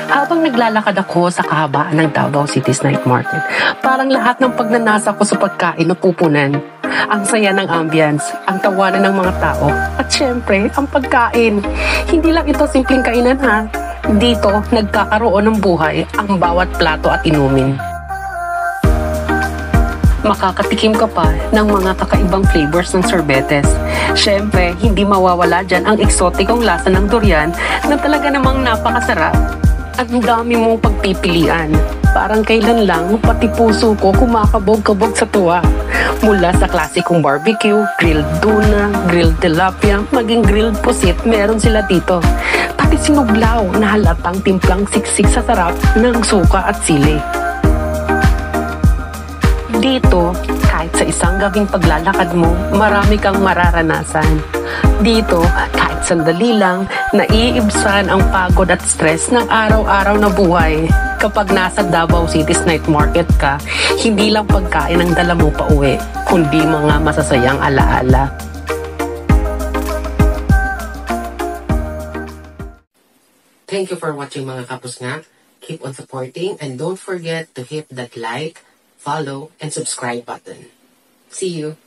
Habang naglalakad ako sa kahabaan ng Davao City's Night Market, parang lahat ng pagnanasa ko sa pagkain napupunan. Ang saya ng ambience, ang tawanan ng mga tao, at syempre, ang pagkain. Hindi lang ito simpleng kainan ha. Dito, nagkakaroon ng buhay ang bawat plato at inumin. Makakatikim ka pa ng mga kakaibang flavors ng sorbetes. Syempre, hindi mawawala dyan ang eksotikong lasa ng durian na talaga namang napakasarap. At ang dami mong pagpipilian. Parang kailan lang, pati puso ko kumakabog-kabog sa tuwa. Mula sa klasikong barbecue, grilled tuna, grilled tilapia, maging grilled pusit, meron sila dito. Pati sinuglaw na halatang timplang siksik sa sarap ng suka at sili. Dito, kahit sa isang gabing paglalakad mo, marami kang mararanasan. Dito, kahit sandali lang, naiibsan ang pagod at stress ng araw-araw na buhay. Kapag nasa Davao City's Night Market ka, hindi lang pagkain ang dala mo pa uwi, kundi mga masasayang alaala. Thank you for watching mga kapus nga. Keep on supporting and don't forget to hit that like, follow, and subscribe button. See you!